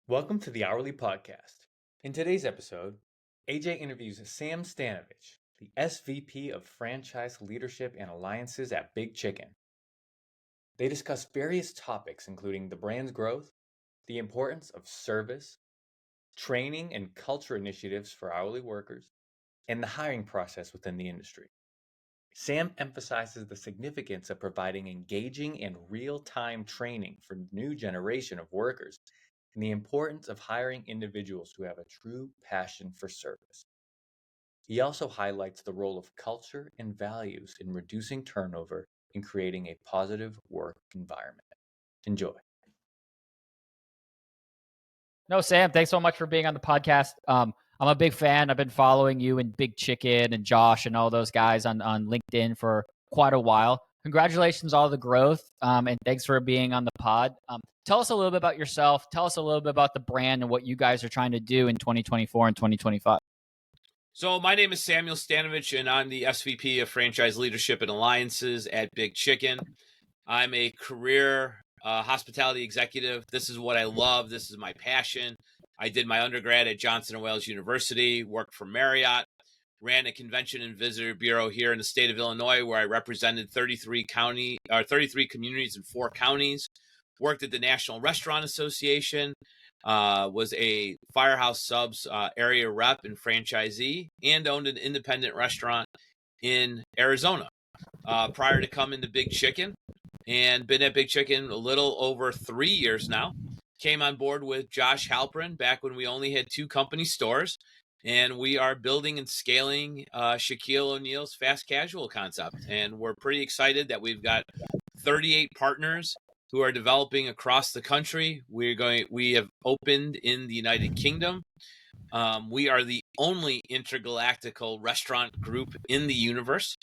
Welcome to the Hourly Podcast. In today's episode, AJ interviews Sam Stanovich, the SVP of Franchise Leadership and Alliances at Big Chicken. They discuss various topics including the brand's growth, the importance of service, training and culture initiatives for hourly workers, and the hiring process within the industry. Sam emphasizes the significance of providing engaging and real-time training for the new generation of workers and the importance of hiring individuals who have a true passion for service. He also highlights the role of culture and values in reducing turnover and creating a positive work environment. Enjoy. No, Sam, thanks so much for being on the podcast. I'm a big fan. I've been following you and Big Chicken and Josh and all those guys on LinkedIn for quite a while. Congratulations on all the growth, and thanks for being on the pod. Tell us a little bit about yourself. Tell us a little bit about the brand and what you guys are trying to do in 2024 and 2025. So my name is Samuel Stanovich, and I'm the SVP of Franchise Leadership and Alliances at Big Chicken. I'm a career hospitality executive. This is what I love. This is my passion. I did my undergrad at Johnson & Wales University, worked for Marriott, ran a convention and visitor bureau here in the state of Illinois, where I represented 33 communities in 4 counties, worked at the National Restaurant Association, was a Firehouse Subs area rep and franchisee, and owned an independent restaurant in Arizona prior to coming to Big Chicken, and been at Big Chicken a little over 3 years now. Came on board with Josh Halpern back when we only had 2 company stores, and we are building and scaling Shaquille O'Neal's fast casual concept. And we're pretty excited that we've got 38 partners who are developing across the country. We have opened in the United Kingdom. We are the only intergalactical restaurant group in the universe.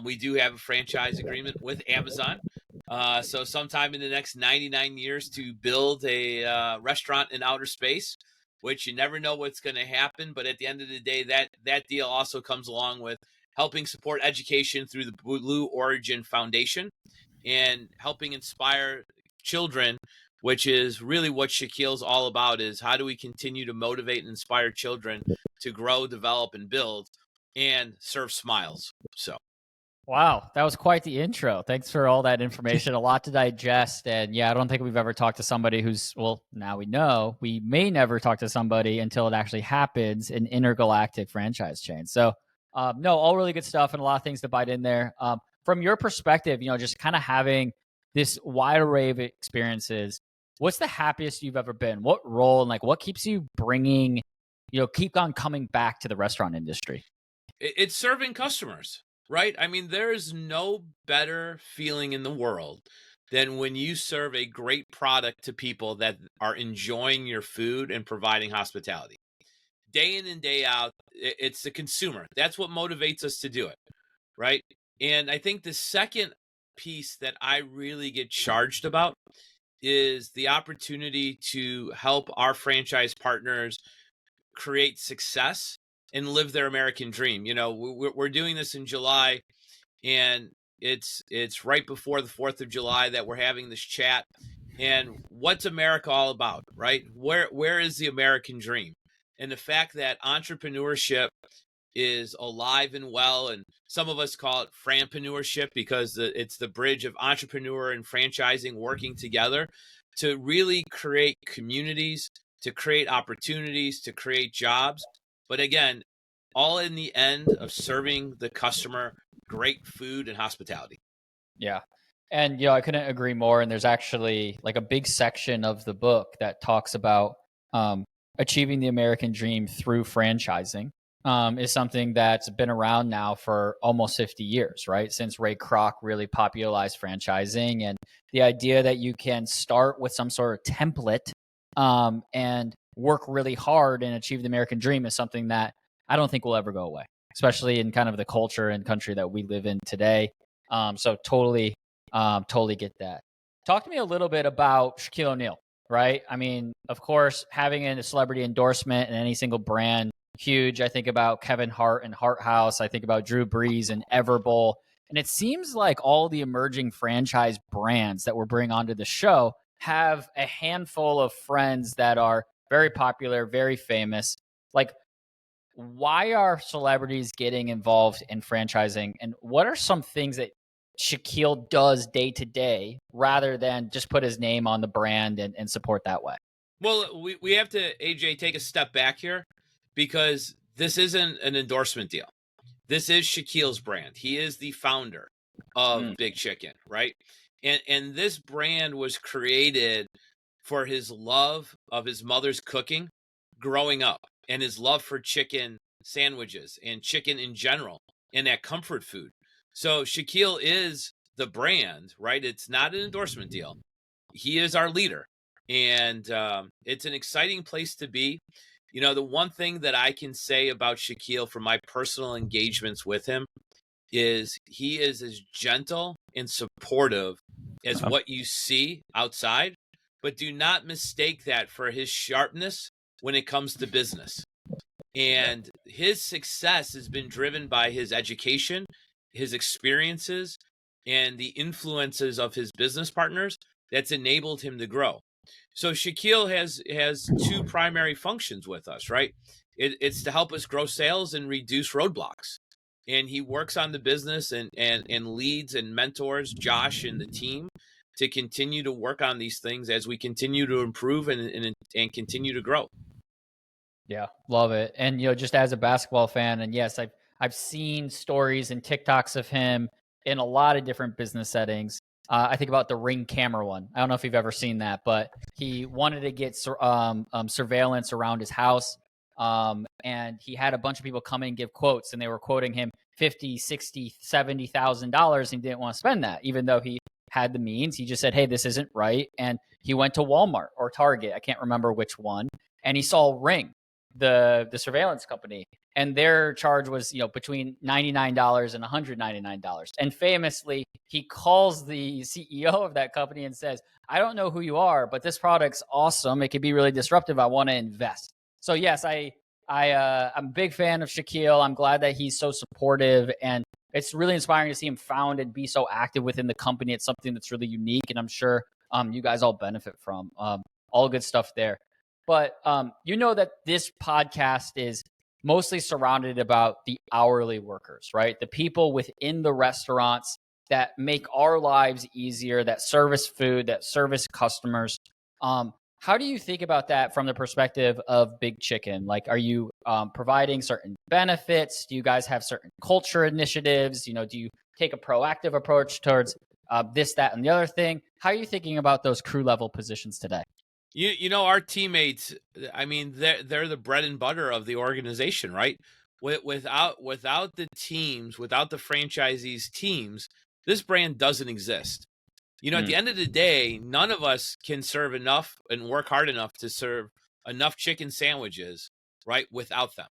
We do have a franchise agreement with Amazon. So sometime in the next 99 years to build a restaurant in outer space, which you never know what's going to happen. But at the end of the day, that deal also comes along with helping support education through the Blue Origin Foundation and helping inspire children, which is really what Shaquille's all about, is how do we continue to motivate and inspire children to grow, develop, and build and serve smiles. So. Wow, that was quite the intro. Thanks for all that information. A lot to digest. And yeah, I don't think we've ever talked to somebody who's, well, now we know we may never talk to somebody until it actually happens, an intergalactic franchise chain. So no, all really good stuff and a lot of things to bite in there. From your perspective, just kind of having this wide array of experiences, what's the happiest you've ever been? What role and what keeps you bringing, keep on coming back to the restaurant industry? It's serving customers. Right? I mean, there is no better feeling in the world than when you serve a great product to people that are enjoying your food and providing hospitality. Day in and day out, it's the consumer. That's what motivates us to do it, right? And I think the second piece that I really get charged about is the opportunity to help our franchise partners create success and live their American dream. We're doing this in July, and it's right before the 4th of July that we're having this chat. And what's America all about, right? Where is the American dream? And the fact that entrepreneurship is alive and well, and some of us call it franpreneurship because it's the bridge of entrepreneur and franchising working together to really create communities, to create opportunities, to create jobs. But again, all in the end of serving the customer great food and hospitality. Yeah. And, I couldn't agree more. And there's actually a big section of the book that talks about achieving the American dream through franchising is something that's been around now for almost 50 years, right? Since Ray Kroc really popularized franchising, and the idea that you can start with some sort of template and work really hard and achieve the American dream is something that I don't think will ever go away, especially in kind of the culture and country that we live in today. So totally get that. Talk to me a little bit about Shaquille O'Neal, right? I mean, of course, having a celebrity endorsement in any single brand, huge. I think about Kevin Hart and Hart House. I think about Drew Brees and Everbowl. And it seems like all the emerging franchise brands that we're bringing onto the show have a handful of friends that are very popular, very famous. Like, why are celebrities getting involved in franchising, and what are some things that Shaquille does day to day rather than just put his name on the brand and support that way? Well, we have to, AJ, take a step back here because this isn't an endorsement deal. This is Shaquille's brand. He is the founder of Big Chicken, right? And this brand was created for his love of his mother's cooking growing up and his love for chicken sandwiches and chicken in general and that comfort food. So Shaquille is the brand, right? It's not an endorsement deal. He is our leader. And it's an exciting place to be. You know, the one thing that I can say about Shaquille from my personal engagements with him is he is as gentle and supportive as what you see outside, but do not mistake that for his sharpness when it comes to business. And his success has been driven by his education, his experiences, and the influences of his business partners that's enabled him to grow. So Shaquille has two primary functions with us, right? It's to help us grow sales and reduce roadblocks. And he works on the business and leads and mentors Josh and the team to continue to work on these things as we continue to improve and continue to grow. Yeah, love it. And just as a basketball fan, and yes, I've seen stories and TikToks of him in a lot of different business settings. I think about the Ring camera one. I don't know if you've ever seen that, but he wanted to get surveillance around his house. And he had a bunch of people come in and give quotes, and they were quoting him $50, $60, $70,000, and he didn't want to spend that, even though he had the means. He just said, "Hey, this isn't right." And he went to Walmart or Target, I can't remember which one, and he saw Ring, the surveillance company, and their charge was between $99 and $199. And famously, he calls the CEO of that company and says, "I don't know who you are, but this product's awesome. It could be really disruptive. I want to invest." So yes, I'm a big fan of Shaquille. I'm glad that he's so supportive, and it's really inspiring to see him found and be so active within the company. It's something that's really unique, and I'm sure you guys all benefit from. All good stuff there. But that this podcast is mostly surrounded about the hourly workers, right? The people within the restaurants that make our lives easier, that service food, that service customers. How do you think about that from the perspective of Big Chicken? Like, are you providing certain benefits? Do you guys have certain culture initiatives? Do you take a proactive approach towards this, that, and the other thing? How are you thinking about those crew level positions today? Our teammates, I mean, they're the bread and butter of the organization, right? Without the teams, without the franchisees' teams, this brand doesn't exist. At the end of the day, none of us can serve enough and work hard enough to serve enough chicken sandwiches, right, without them.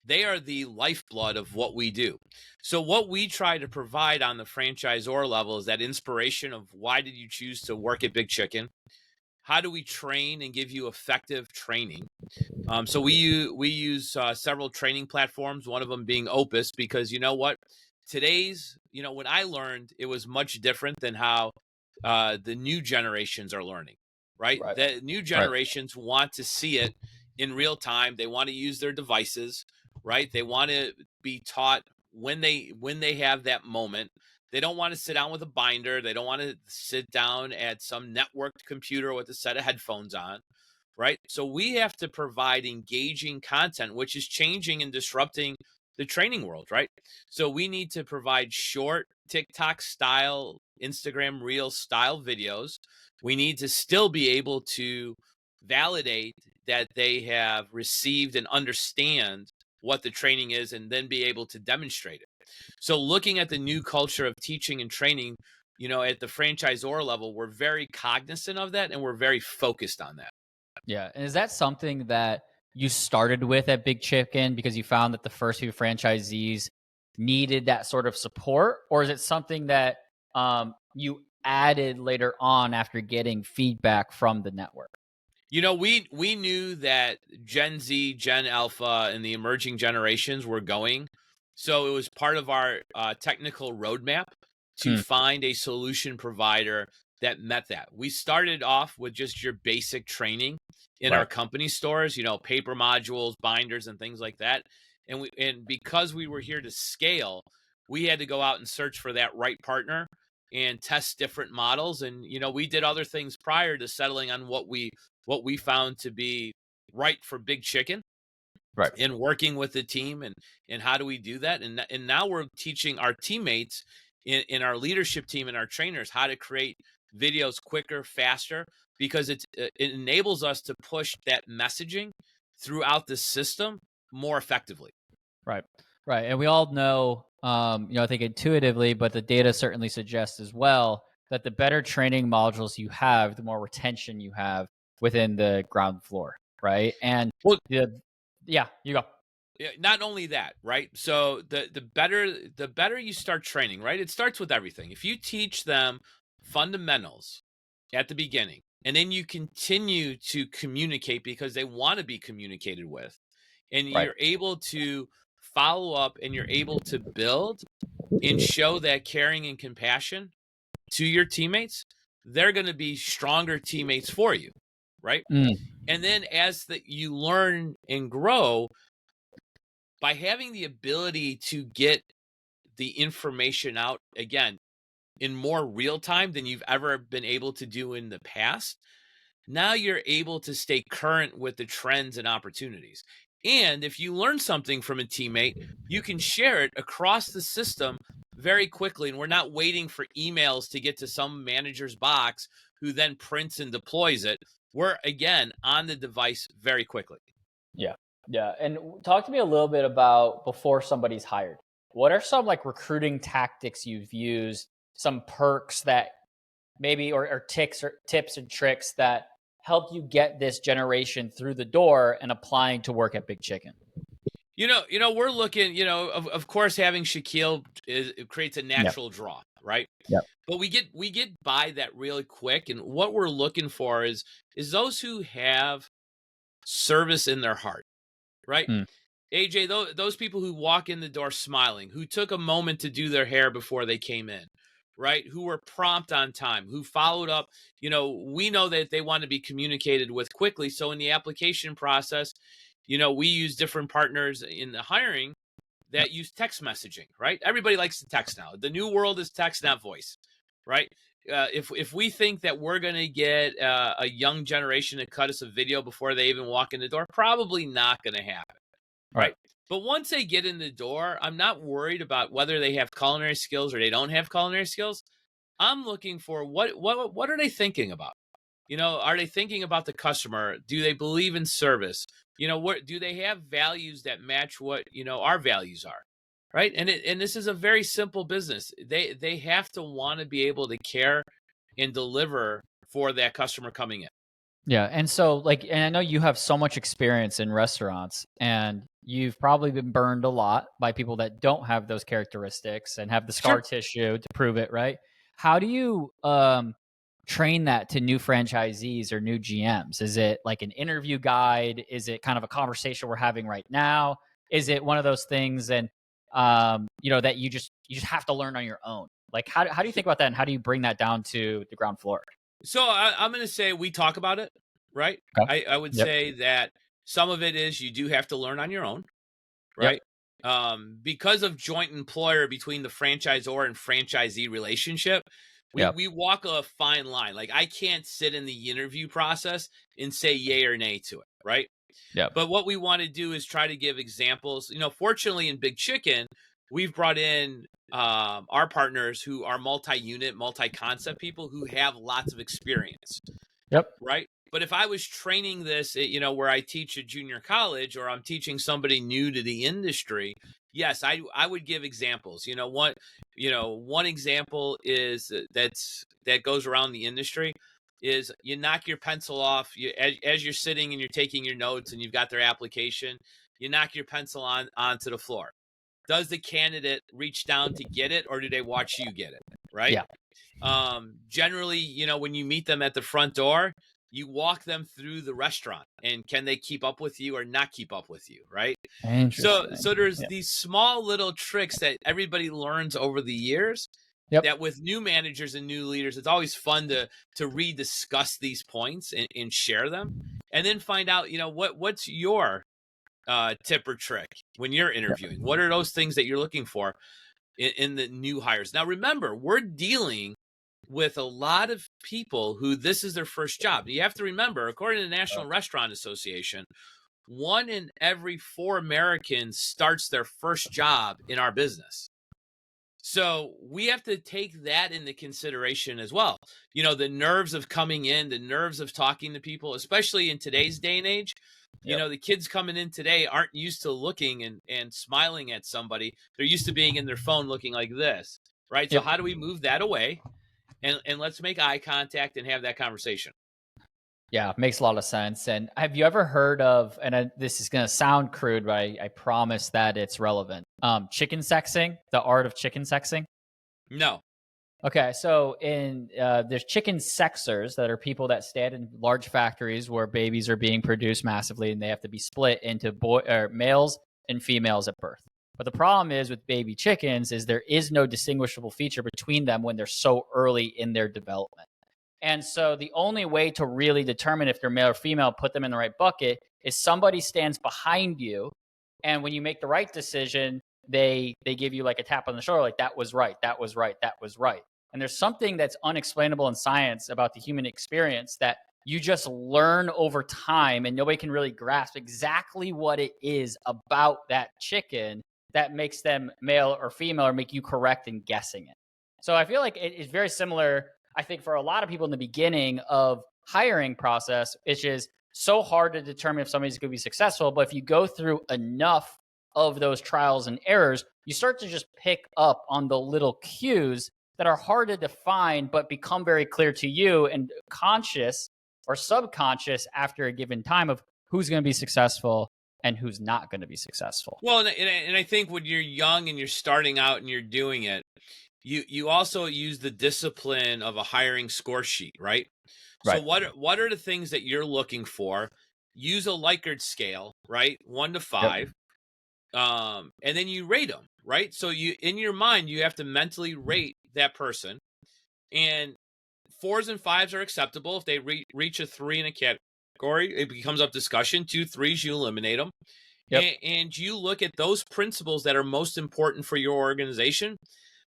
They are the lifeblood of what we do. So what we try to provide on the franchisor level is that inspiration of why did you choose to work at Big Chicken? How do we train and give you effective training? So we use several training platforms, one of them being Opus, because today's, when I learned, it was much different than how the new generations are learning, right? The new generations want to see it in real time. They want to use their devices, right? They want to be taught when they have that moment. They don't want to sit down with a binder. They don't want to sit down at some networked computer with a set of headphones on, right? So we have to provide engaging content, which is changing and disrupting the training world, right? So we need to provide short TikTok style, Instagram reel style videos. We need to still be able to validate that they have received and understand what the training is and then be able to demonstrate it. So looking at the new culture of teaching and training, at the franchisor level, we're very cognizant of that and we're very focused on that. Yeah. And is that something that you started with at Big Chicken because you found that the first few franchisees needed that sort of support? Or is it something that you added later on after getting feedback from the network? We knew that Gen Z, Gen Alpha, and the emerging generations were going. So it was part of our technical roadmap to find a solution provider that met that. We started off with just your basic training in our Right. company stores, paper modules, binders, and things like that. And because we were here to scale, we had to go out and search for that right partner and test different models. And we did other things prior to settling on what we found to be right for Big Chicken, Right. and working with the team, and how do we do that. And now we're teaching our teammates in our leadership team and our trainers how to create videos quicker, faster, because it enables us to push that messaging throughout the system more effectively. Right. Right. And we all know, I think intuitively, but the data certainly suggests as well that the better training modules you have, the more retention you have within the ground floor. Right. And Well, yeah, you go. yeah, not only that, right? So the better you start training, right? It starts with everything. If you teach them fundamentals at the beginning, and then you continue to communicate because they want to be communicated with, and Right. you're able to follow up, and you're able to build and show that caring and compassion to your teammates, they're going to be stronger teammates for you, right? Mm. And then as you learn and grow, by having the ability to get the information out again in more real time than you've ever been able to do in the past, now you're able to stay current with the trends and opportunities. And if you learn something from a teammate, you can share it across the system very quickly. And we're not waiting for emails to get to some manager's box who then prints and deploys it. We're, again, on the device very quickly. Yeah. Yeah. And talk to me a little bit about before somebody's hired. What are some like recruiting tactics you've used, some perks that maybe, or tips and tricks that help you get this generation through the door and applying to work at Big Chicken? We're looking, of course, having Shaquille it creates a natural draw, right? Yep. But we get by that really quick. And what we're looking for is those who have service in their heart, right? Mm. AJ, those people who walk in the door smiling, who took a moment to do their hair before they came in, right? Who were prompt on time, who followed up. We know that they want to be communicated with quickly. So in the application process, we use different partners in the hiring that use text messaging, right? Everybody likes to text now. The new world is text, not voice, right? If we think that we're going to get a young generation to cut us a video before they even walk in the door, probably not going to happen, right? But once they get in the door, I'm not worried about whether they have culinary skills or they don't have culinary skills. I'm looking for what are they thinking about? Are they thinking about the customer? Do they believe in service? What do they have values that match what our values are, right? And this is a very simple business. They have to want to be able to care and deliver for that customer coming in. Yeah. And so and I know you have so much experience in restaurants, and you've probably been burned a lot by people that don't have those characteristics and have the scar tissue to prove it, right? How do you train that to new franchisees or new GMs? Is it like an interview guide? Is it kind of a conversation we're having right now? Is it one of those things that you just have to learn on your own? Like how do you think about that, and how do you bring that down to the ground floor? So I'm going to say we talk about it, right? Okay. I would say that some of it is you do have to learn on your own, right? Because of joint employer between the franchisor and franchisee relationship, we walk a fine line. Like I can't sit in the interview process and say yay or nay to it, right? Yeah. But what we want to do is try to give examples. Fortunately in Big Chicken, we've brought in our partners who are multi-unit, multi-concept people who have lots of experience. Yep. Right. But if I was training this, where I teach a junior college or I'm teaching somebody new to the industry, yes, I would give examples. One example is that goes around the industry is you knock your pencil off as you're sitting and you're taking your notes and you've got their application, you knock your pencil onto the floor. Does the candidate reach down to get it, or do they watch you get it? Right. Yeah. Generally, when you meet them at the front door, you walk them through the restaurant, and can they keep up with you or not keep up with you? Right. So there's these small little tricks that everybody learns over the years Yep. that with new managers and new leaders, it's always fun to rediscuss these points and share them, and then find out, what's your tip or trick when you're interviewing. What are those things that you're looking for in the new hires? Now, remember, we're dealing with a lot of people who this is their first job. You have to remember, according to the National Restaurant Association, 1 in every 4 Americans starts their first job in our business. So we have to take that into consideration as well. The nerves of coming in, the nerves of talking to people, especially in today's day and age. The kids coming in today aren't used to looking and smiling at somebody. They're used to being in their phone looking like this, right? So how do we move that away? And let's make eye contact and have that conversation. Yeah, makes a lot of sense. And have you ever heard of, and this is going to sound crude, but I promise that it's relevant, chicken sexing, the art of chicken sexing? No. Okay, so there's chicken sexers that are people that stand in large factories where babies are being produced massively, and they have to be split into males and females at birth. But the problem is with baby chickens is there is no distinguishable feature between them when they're so early in their development. And so the only way to really determine if they're male or female, put them in the right bucket, is somebody stands behind you, and when you make the right decision, they give you like a tap on the shoulder, like that was right, that was right, that was right. And there's something that's unexplainable in science about the human experience that you just learn over time, and nobody can really grasp exactly what it is about that chicken that makes them male or female or make you correct in guessing it. So I feel like it is very similar, I think, for a lot of people in the beginning of hiring process, which is so hard to determine if somebody's going to be successful. But if you go through enough of those trials and errors, you start to just pick up on the little cues that are hard to define, but become very clear to you and conscious or subconscious after a given time of who's going to be successful and who's not going to be successful. Well, and I think when you're young and you're starting out and you're doing it, you also use the discipline of a hiring score sheet, right? So what are the things that you're looking for? Use a Likert scale, right? 1 to 5. And then you rate them, right? So you, in your mind, you have to mentally rate that person, and 4s and 5s are acceptable. If they reach a 3 in a category, it becomes up discussion. 2, 3s, you eliminate them. And you look at those principles that are most important for your organization.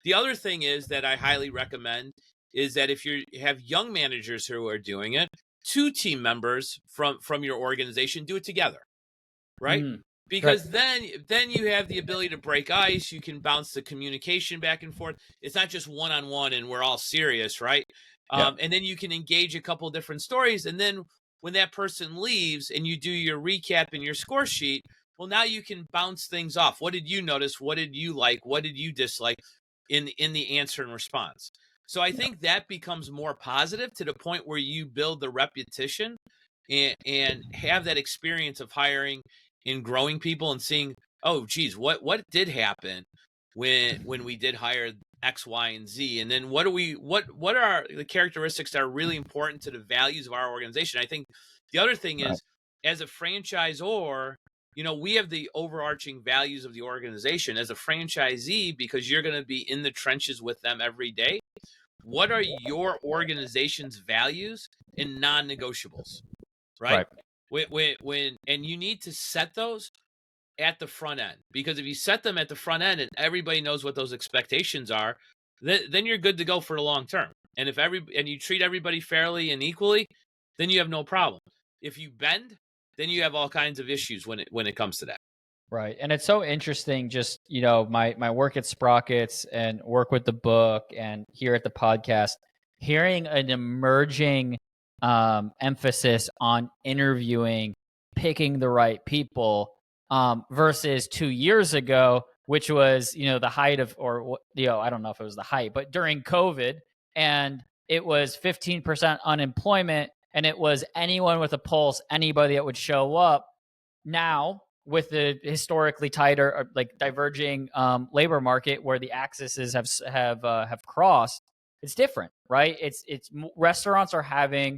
The other thing is that I highly recommend is that if you have young managers who are doing it, 2 team members from your organization do it together, right? Because then you have the ability to break ice. You can bounce the communication back and forth. It's not just one-on-one and we're all serious, right? And then you can engage a couple different stories. And then when that person leaves and you do your recap and your score sheet, well, now you can bounce things off. What did you notice? What did you like? What did you dislike in the answer and response? So I think that becomes more positive to the point where you build the repetition and have that experience of hiring and growing people and seeing, oh, geez, what did happen when we did hire X, Y, and Z, and then what are the characteristics that are really important to the values of our organization? I think the other thing is, as a franchisor, we have the overarching values of the organization. As a franchisee, because you're going to be in the trenches with them every day, what are your organization's values and non-negotiables, right? And you need to set those at the front end, because if you set them at the front end and everybody knows what those expectations are, then you're good to go for the long term. And if you treat everybody fairly and equally, then you have no problem. If you bend, then you have all kinds of issues when it comes to that. Right. And it's so interesting, just, my work at Sprockets and work with the book and here at the podcast, hearing an emerging emphasis on interviewing, picking the right people versus 2 years ago, which was, the height of, or, I don't know if it was the height, but during COVID, and it was 15% unemployment, and it was anyone with a pulse, anybody that would show up. Now, with the historically tighter, or like diverging labor market where the axes have crossed, it's different, right? It's restaurants are having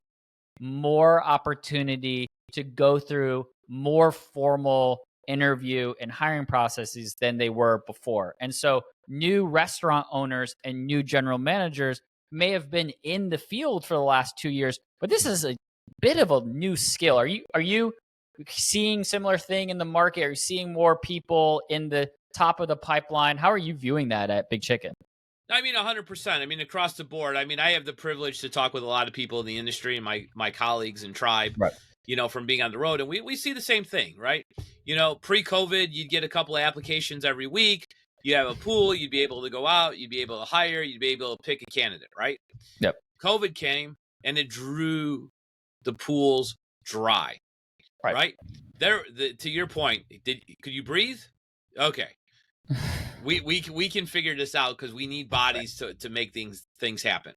more opportunity to go through more formal interview and hiring processes than they were before. And so new restaurant owners and new general managers may have been in the field for the last 2 years, but this is a bit of a new skill. Are you seeing similar thing in the market? Are you seeing more people in the top of the pipeline? How are you viewing that at Big Chicken? I mean, 100%. I mean, across the board. I mean, I have the privilege to talk with a lot of people in the industry and my colleagues and tribe, Right. from being on the road. And we see the same thing, right? Pre-COVID, you'd get a couple of applications every week. You have a pool. You'd be able to go out. You'd be able to hire. You'd be able to pick a candidate, right? Yep. COVID came and it drew the pools dry, right? To your point, could you breathe? Okay. We can figure this out because we need bodies to make things happen.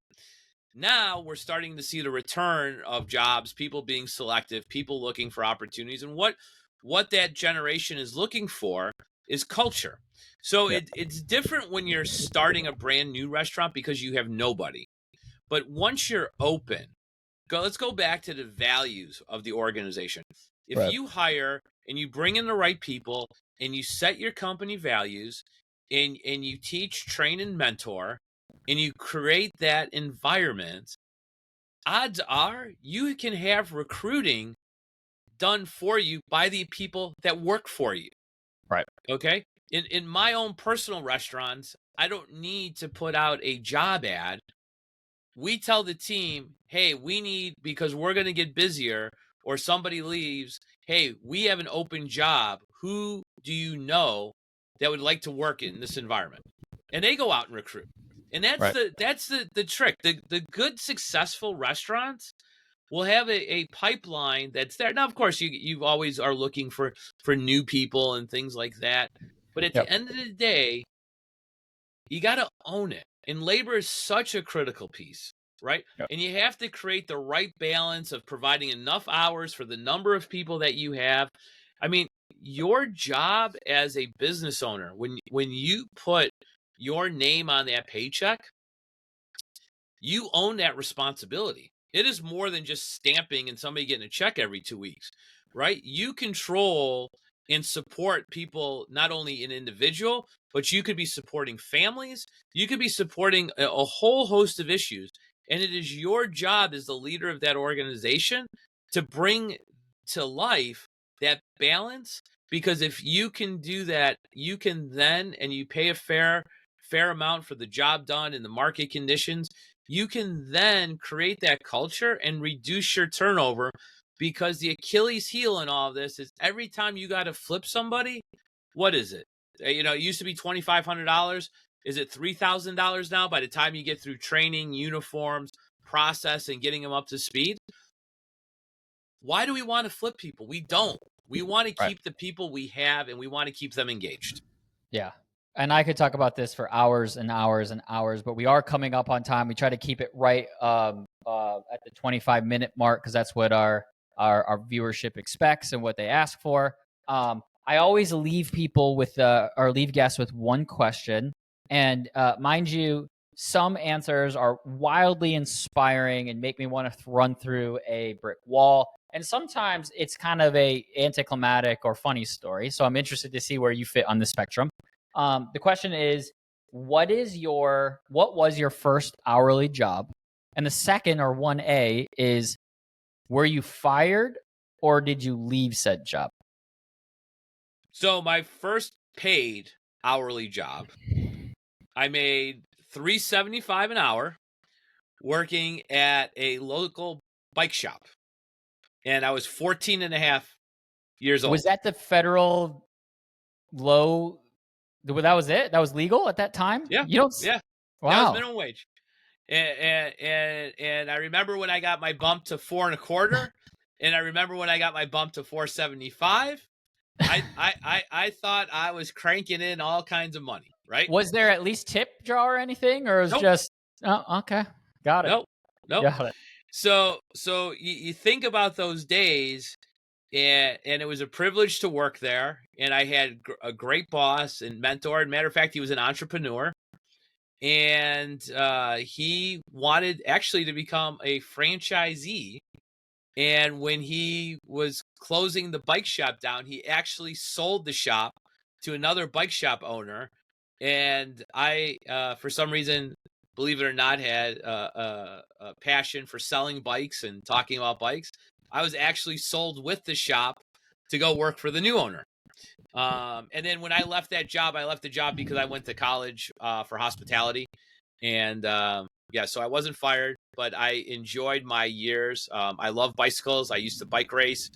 Now we're starting to see the return of jobs, people being selective, people looking for opportunities, and what that generation is looking for is culture. So it's different when you're starting a brand new restaurant because you have nobody. But once you're open, let's go back to the values of the organization. If you hire and you bring in the right people and you set your company values and you teach, train, and mentor, and you create that environment, odds are you can have recruiting done for you by the people that work for you. Right. Okay? In my own personal restaurants, I don't need to put out a job ad. We tell the team, hey, because we're going to get busier or somebody leaves, hey, we have an open job. Who do you know that would like to work in this environment? And they go out and recruit. And that's the trick. The good, successful restaurants will have a pipeline that's there. Now, of course, you always are looking for new people and things like that. But at the end of the day, you got to own it. And labor is such a critical piece, right? Yep. And you have to create the right balance of providing enough hours for the number of people that you have. I mean, your job as a business owner, when you put your name on that paycheck, you own that responsibility. It is more than just stamping and somebody getting a check every 2 weeks, right? You control and support people, not only an individual, but you could be supporting families. You could be supporting a whole host of issues. And it is your job as the leader of that organization to bring to life that balance. Because if you can do that, you can then, and you pay a fair amount for the job done in the market conditions, you can then create that culture and reduce your turnover. Because the Achilles heel in all of this is every time you got to flip somebody, what is it? It used to be $2,500. Is it $3,000 now by the time you get through training, uniforms, process, and getting them up to speed? Why do we want to flip people? We don't. We want to keep the people we have, and we want to keep them engaged. Yeah. And I could talk about this for hours and hours and hours, but we are coming up on time. We try to keep it right at the 25-minute mark because that's what our viewership expects and what they ask for. I always leave people with or leave guests with one question. And mind you, some answers are wildly inspiring and make me want to run through a brick wall. And sometimes it's kind of a anticlimactic or funny story. So I'm interested to see where you fit on the spectrum. The question is, what was your first hourly job? And the second, or 1A, is, were you fired or did you leave said job? So my first paid hourly job, I made $3.75 an hour working at a local bike shop. And I was 14 and a half years old. Was that the federal low? That was it? That was legal at that time? Yeah. Yeah. Wow. That was minimum wage. And I remember when I got my bump to $4.25, and I remember when I got my bump to $4.75. I thought I was cranking in all kinds of money, right? Was there at least tip jar or anything, or was it just okay? Got it. Nope. Got it. So you think about those days, and it was a privilege to work there, and I had a great boss and mentor. As a matter of fact, he was an entrepreneur. And he wanted actually to become a franchisee. And when he was closing the bike shop down, he actually sold the shop to another bike shop owner And I, for some reason, believe it or not, had a passion for selling bikes and talking about bikes. I was actually sold with the shop to go work for the new owner. And then when I left that job, I left the job because I went to college for hospitality. And yeah, so I wasn't fired, but I enjoyed my years. I love bicycles. I used to bike race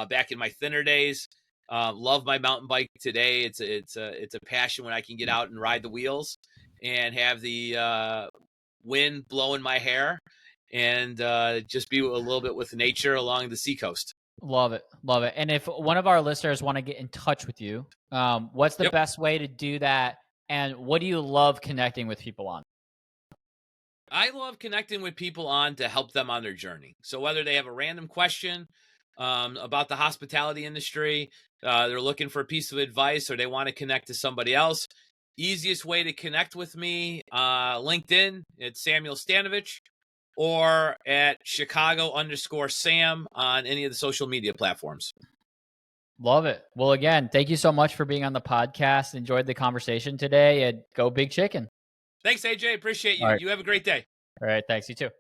back in my thinner days. Love my mountain bike today. It's a passion when I can get out and ride the wheels and have the wind blowing my hair and just be a little bit with nature along the seacoast. Love it. Love it. And if one of our listeners want to get in touch with you, what's the best way to do that? And what do you love connecting with people on? I love connecting with people on to help them on their journey. So whether they have a random question about the hospitality industry, they're looking for a piece of advice, or they want to connect to somebody else, easiest way to connect with me, LinkedIn, it's Samuel Stanovich, or at Chicago_Sam on any of the social media platforms. Love it. Well, again, thank you so much for being on the podcast. Enjoyed the conversation today, and go Big Chicken. Thanks, AJ. Appreciate you. All right. You have a great day. All right. Thanks. You too.